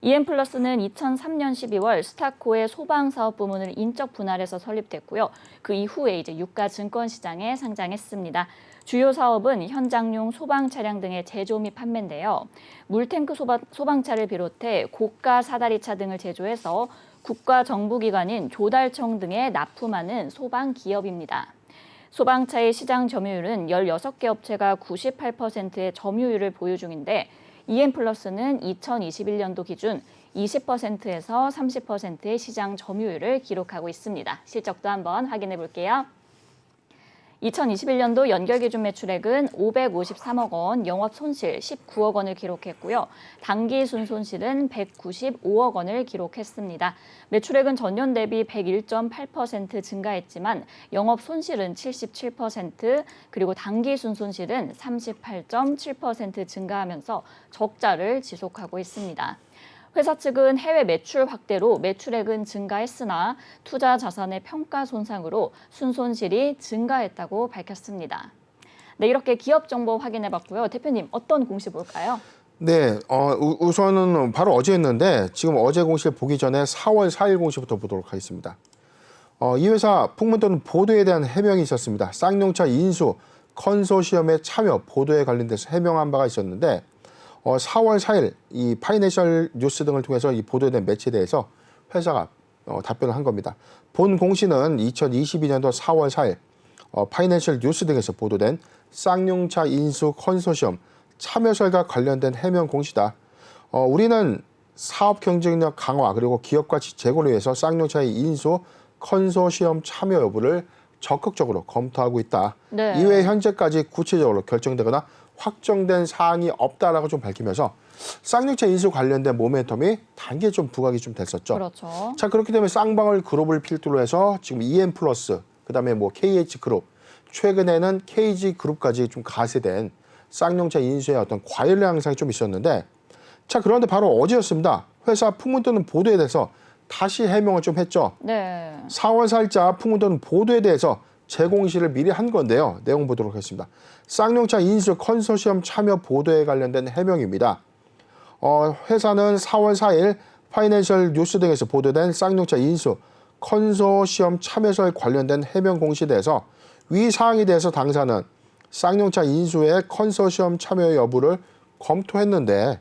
EM플러스는 2003년 12월 스타코의 소방사업 부문을 인적 분할해서 설립됐고요. 그 이후에 유가 증권시장에 상장했습니다. 주요 사업은 현장용 소방 차량 등의 제조 및 판매인데요. 물탱크 소방차를 비롯해 고가 사다리차 등을 제조해서 국가 정부기관인 조달청 등에 납품하는 소방 기업입니다. 소방차의 시장 점유율은 16개 업체가 98%의 점유율을 보유 중인데 EM플러스는 2021년도 기준 20%에서 30%의 시장 점유율을 기록하고 있습니다. 실적도 한번 확인해 볼게요. 2021년도 연결 기준 매출액은 553억 원, 영업 손실 19억 원을 기록했고요. 당기 순손실은 195억 원을 기록했습니다. 매출액은 전년 대비 101.8% 증가했지만 영업 손실은 77%, 그리고 당기 순손실은 38.7% 증가하면서 적자를 지속하고 있습니다. 회사 측은 해외 매출 확대로 매출액은 증가했으나 투자 자산의 평가 손상으로 순손실이 증가했다고 밝혔습니다. 네, 이렇게 기업 정보 확인해봤고요. 대표님, 어떤 공시 볼까요? 네, 우선은 바로 어제였는데 지금 어제 공시를 보기 전에 4월 4일 공시부터 보도록 하겠습니다. 이 회사 풍문떠는 보도에 대한 해명이 있었습니다. 쌍용차 인수 컨소시엄에 참여 보도에 관련돼서 해명한 바가 있었는데 4월 4일 이 파이낸셜 뉴스 등을 통해서 이 보도된 매체에 대해서 회사가 답변을 한 겁니다. 본 공시는 2022년도 4월 4일 파이낸셜 뉴스 등에서 보도된 쌍용차 인수 컨소시엄 참여설과 관련된 해명 공시다. 우리는 사업 경쟁력 강화 그리고 기업 가치 제고를 위해서 쌍용차의 인수 컨소시엄 참여 여부를 적극적으로 검토하고 있다. 네. 이외에 현재까지 구체적으로 결정되거나 확정된 사항이 없다라고 좀 밝히면서 쌍용차 인수 관련된 모멘텀이 단계 좀 부각이 좀 됐었죠. 그렇죠. 자, 그렇기 때문에 쌍방울 그룹을 필두로 해서 지금 EM플러스, 그다음에 KH그룹, 최근에는 KG그룹까지 좀 가세된 쌍용차 인수의 어떤 과열 양상이 좀 있었는데, 자, 그런데 바로 어제였습니다. 회사 풍문떠는 보도에 대해서 다시 해명을 좀 했죠. 네. 4월 4일자 풍문떠는 보도에 대해서 재공시를 미리 한 건데요. 내용 보도록 하겠습니다. 쌍용차 인수 컨소시엄 참여 보도에 관련된 해명입니다. 회사는 4월 4일 파이낸셜 뉴스 등에서 보도된 쌍용차 인수 컨소시엄 참여설 관련된 해명 공시에 대해서 위 사항에 대해서 당사는 쌍용차 인수의 컨소시엄 참여 여부를 검토했는데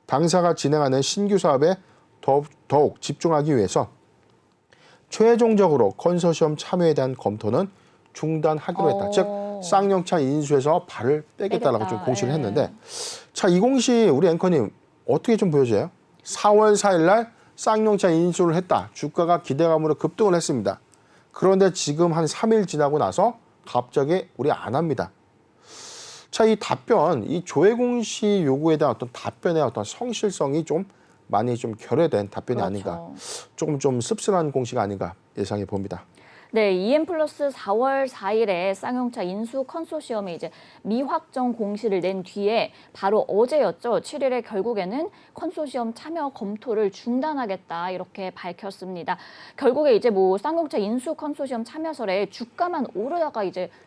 당사가 진행하는 신규 사업에 더욱 집중하기 위해서 최종적으로 컨소시엄 참여에 대한 검토는 중단하기로 했다. 즉 쌍용차 인수에서 발을 빼겠다라고 좀 공시를 했는데, 자, 이 공시 우리 앵커님 어떻게 좀 보여져요? 4월 4일 날 쌍용차 인수를 했다. 주가가 기대감으로 급등을 했습니다. 그런데 지금 한 3일 지나고 나서 갑자기 우리 안 합니다. 자, 이 답변, 이 조회 공시 요구에 대한 어떤 답변의 어떤 성실성이 좀 많이 좀 결여된 답변이 아닌가. 조금 좀 씁쓸한 공시가 아닌가 예상해 봅니다. 네, EM플러스 4월 4일에 쌍용차 인수 컨소시엄에 미확정 공시를 낸 뒤에 바로 어제였죠. 7일에 결국에는 컨소시엄 참여 검토를 중단하겠다 이렇게 밝혔습니다. 결국에 쌍용차 인수 컨소시엄 참여설에 주가만 오르다가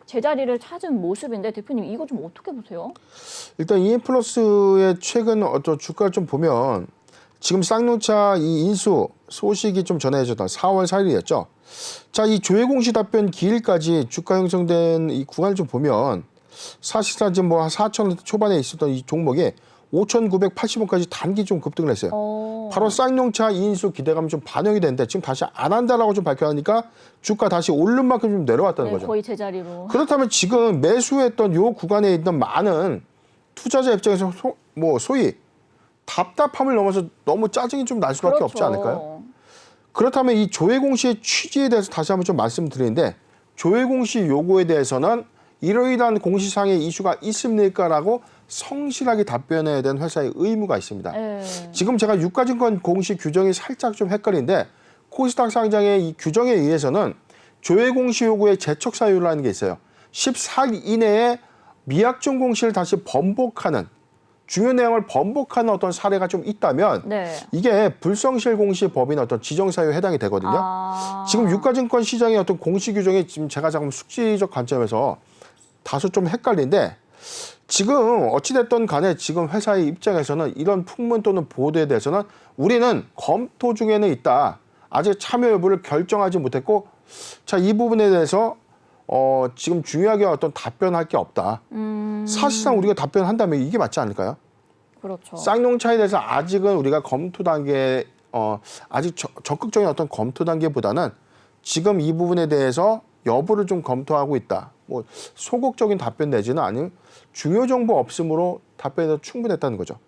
제자리를 찾은 모습인데 대표님 이거 좀 어떻게 보세요? 일단 EM플러스의 최근 주가를 좀 보면 지금 쌍용차 이 인수 소식이 좀 전해졌던 4월 4일이었죠. 자, 이 조회 공시 답변 기일까지 주가 형성된 이 구간을 좀 보면 사실상 지금 한 4,000원 초반에 있었던 이 종목이 5,980원까지 단기 좀 급등을 했어요. 바로 쌍용차 인수 기대감이 좀 반영이 됐는데 지금 다시 안 한다라고 좀 밝혀하니까 주가 다시 오른 만큼 좀 내려왔다는 거죠. 거의 제자리로. 그렇다면 지금 매수했던 요 구간에 있던 많은 투자자 입장에서 소위 답답함을 넘어서 너무 짜증이 좀 날 수밖에 없지 않을까요? 그렇다면 이 조회 공시의 취지에 대해서 다시 한번 좀 말씀드리는데, 조회 공시 요구에 대해서는 이러이러한 공시상의 이슈가 있습니까라고 성실하게 답변해야 되는 회사의 의무가 있습니다. 지금 제가 유가증권 공시 규정이 살짝 좀 헷갈린데 코스닥 상장의 이 규정에 의해서는 조회 공시 요구의 제척 사유라는 게 있어요. 14일 이내에 미확정 공시를 다시 번복하는 중요 내용을 번복하는 어떤 사례가 좀 있다면 이게 불성실 공시 법인 어떤 지정사유에 해당이 되거든요. 지금 유가증권 시장의 어떤 공시 규정이 지금 제가 잠깐 숙지적 관점에서 다소 좀 헷갈린데 지금 어찌됐든 간에 지금 회사의 입장에서는 이런 풍문 또는 보도에 대해서는 우리는 검토 중에는 있다. 아직 참여 여부를 결정하지 못했고, 자, 이 부분에 대해서 지금 중요하게 어떤 답변할 게 없다. 사실상 우리가 답변한다면 이게 맞지 않을까요? 그렇죠. 쌍용차에 대해서 아직은 우리가 검토 단계, 아직 적극적인 어떤 검토 단계보다는 지금 이 부분에 대해서 여부를 좀 검토하고 있다. 뭐 소극적인 답변 내지는 아니면 중요 정보 없음으로 답변해도 충분했다는 거죠.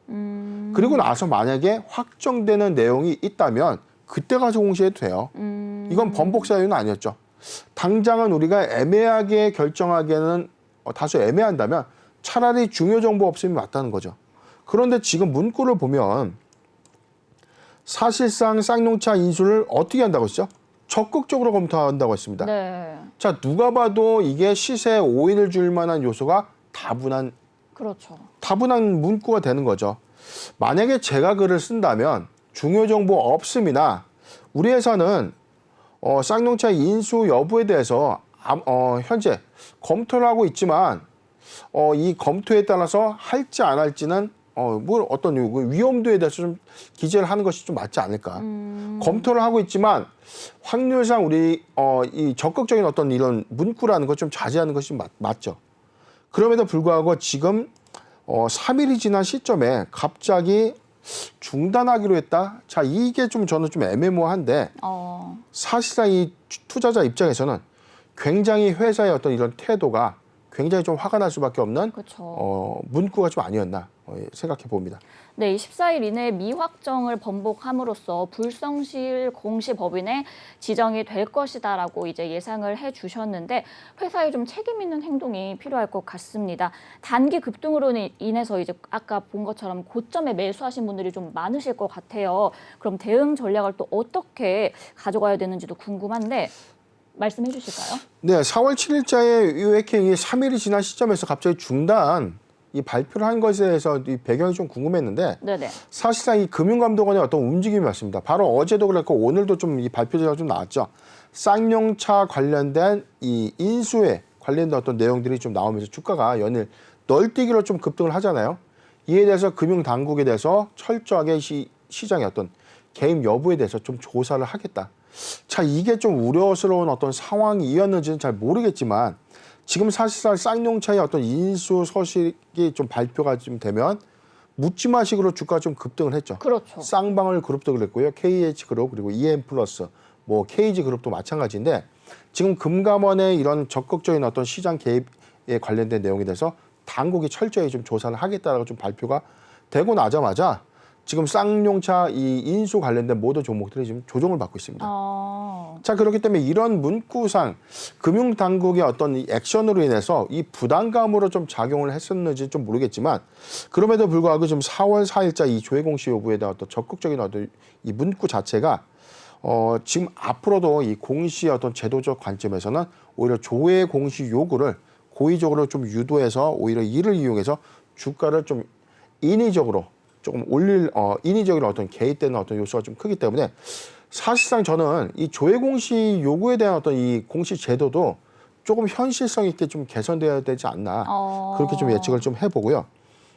그리고 나서 만약에 확정되는 내용이 있다면 그때 가서 공시해도 돼요. 이건 번복 사유는 아니었죠. 당장은 우리가 애매하게 결정하기에는 다소 애매한다면 차라리 중요 정보 없음이 맞다는 거죠. 그런데 지금 문구를 보면 사실상 쌍용차 인수를 어떻게 한다고 했죠? 적극적으로 검토한다고 했습니다. 네. 자, 누가 봐도 이게 시세에 오인을 줄 만한 요소가 그렇죠. 다분한 문구가 되는 거죠. 만약에 제가 글을 쓴다면 중요 정보 없음이나 우리 회사는 쌍용차 인수 여부에 대해서 현재 검토를 하고 있지만 이 검토에 따라서 할지 안 할지는 뭐 어떤 위험도에 대해서 좀 기재를 하는 것이 좀 맞지 않을까. 검토를 하고 있지만 확률상 우리 이 적극적인 어떤 이런 문구라는 것 좀 자제하는 것이 맞죠. 그럼에도 불구하고 지금 3일이 지난 시점에 갑자기 중단하기로 했다. 자, 이게 좀 저는 좀 애매모호한데 사실상 이 투자자 입장에서는 굉장히 회사의 어떤 이런 태도가 굉장히 좀 화가 날 수밖에 없는 그렇죠. 문구가 좀 아니었나 생각해 봅니다. 네, 14일 이내에 미확정을 번복함으로써 불성실 공시법인에 지정이 될 것이다라고 이제 예상을 해주셨는데 회사에 좀 책임 있는 행동이 필요할 것 같습니다. 단기 급등으로 인해서 이제 아까 본 것처럼 고점에 매수하신 분들이 좀 많으실 것 같아요. 그럼 대응 전략을 또 어떻게 가져가야 되는지도 궁금한데 말씀해 주실까요? 네, 4월 7일자에 이 회킹이 3일이 지난 시점에서 갑자기 중단 이 발표를 한 것에 대해서 이 배경이 좀 궁금했는데 네네. 사실상 이 금융감독원의 어떤 움직임이 왔습니다. 바로 어제도 그랬고 오늘도 좀 이 발표자가 좀 나왔죠. 쌍용차 관련된 이 인수에 관련된 어떤 내용들이 좀 나오면서 주가가 연일 널뛰기로 좀 급등을 하잖아요. 이에 대해서 금융당국에 대해서 철저하게 시장의 어떤 개입 여부에 대해서 좀 조사를 하겠다. 자, 이게 좀 우려스러운 어떤 상황이었는지는 잘 모르겠지만 지금 사실상 쌍용차의 어떤 인수 소식이 좀 발표가 좀 되면 묻지마식으로 주가가 좀 급등을 했죠. 그렇죠. 쌍방울 그룹도 그랬고요. KH그룹 그리고 EM플러스 뭐 KG그룹도 마찬가지인데 지금 금감원의 이런 적극적인 어떤 시장 개입에 관련된 내용에 대해서 당국이 철저히 좀 조사를 하겠다라고 좀 발표가 되고 나자마자 지금 쌍용차 이 인수 관련된 모든 종목들이 지금 조정을 받고 있습니다. 자, 그렇기 때문에 이런 문구상 금융당국의 어떤 이 액션으로 인해서 이 부담감으로 좀 작용을 했었는지 좀 모르겠지만 그럼에도 불구하고 지금 4월 4일자 이 조회 공시 여부에 대한 어떤 적극적인 어떤 이 문구 자체가 지금 앞으로도 이 공시의 어떤 제도적 관점에서는 오히려 조회 공시 요구를 고의적으로 좀 유도해서 오히려 이를 이용해서 주가를 좀 인위적으로 조금 인위적인 어떤 개입되는 어떤 요소가 좀 크기 때문에 사실상 저는 이 조회 공시 요구에 대한 어떤 이 공시 제도도 조금 현실성 있게 좀 개선돼야 되지 않나 그렇게 좀 예측을 좀 해보고요.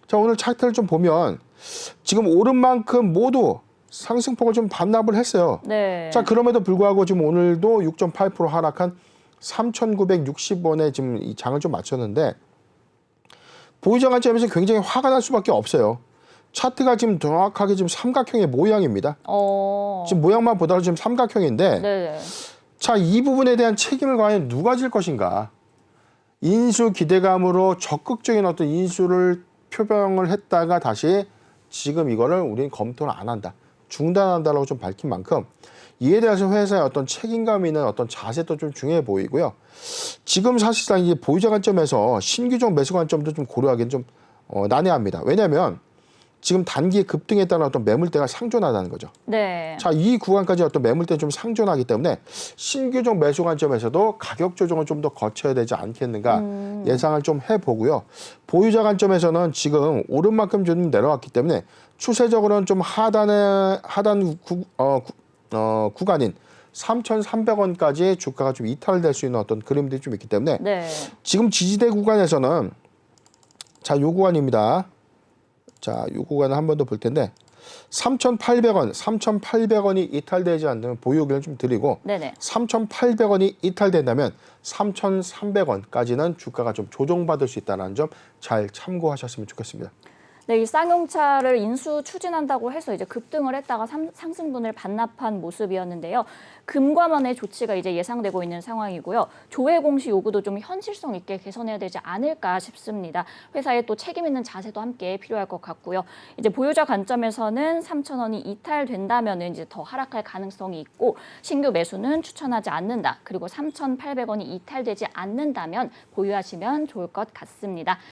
자, 오늘 차트를 좀 보면 지금 오른 만큼 모두 상승폭을 좀 반납을 했어요. 네. 자, 그럼에도 불구하고 지금 오늘도 6.8% 하락한 3,960원에 지금 이 장을 좀 마쳤는데 보유자 관점에서 굉장히 화가 날 수밖에 없어요. 차트가 지금 정확하게 지금 삼각형의 모양입니다. 지금 모양만 보더라도 지금 삼각형인데 네. 자, 이 부분에 대한 책임을 과연 누가 질 것인가? 인수 기대감으로 적극적인 어떤 인수를 표명을 했다가 다시 지금 이거를 우리는 검토를 안 한다. 중단한다라고 좀 밝힌 만큼 이에 대해서 회사의 어떤 책임감 있는 어떤 자세도 좀 중요해 보이고요. 지금 사실상 이제 보유자 관점에서 신규종 매수 관점도 좀 고려하기는 좀 난해합니다. 왜냐하면 지금 단기 급등에 따른 어떤 매물대가 상존하다는 거죠. 네. 자, 이 구간까지 어떤 매물대 좀 상존하기 때문에 신규종 매수 관점에서도 가격 조정을 좀 더 거쳐야 되지 않겠는가 예상을 좀 해보고요. 보유자 관점에서는 지금 오른 만큼 좀 내려왔기 때문에 추세적으로는 좀 하단 구간인 3,300원까지 주가가 좀 이탈될 수 있는 어떤 그림들이 좀 있기 때문에 네. 지금 지지대 구간에서는 자, 요 구간입니다. 자, 요 구간을 한 번 더 볼 텐데 3,800원이 이탈되지 않는 보유 의견을 좀 드리고 네네. 3,800원이 이탈된다면 3,300원까지는 주가가 좀 조정받을 수 있다는 점 잘 참고하셨으면 좋겠습니다. 네, 이 쌍용차를 인수 추진한다고 해서 이제 급등을 했다가 상승분을 반납한 모습이었는데요. 금감원의 조치가 이제 예상되고 있는 상황이고요. 조회 공시 요구도 좀 현실성 있게 개선해야 되지 않을까 싶습니다. 회사의 또 책임 있는 자세도 함께 필요할 것 같고요. 이제 보유자 관점에서는 3,000원이 이탈된다면 이제 더 하락할 가능성이 있고 신규 매수는 추천하지 않는다. 그리고 3,800원이 이탈되지 않는다면 보유하시면 좋을 것 같습니다.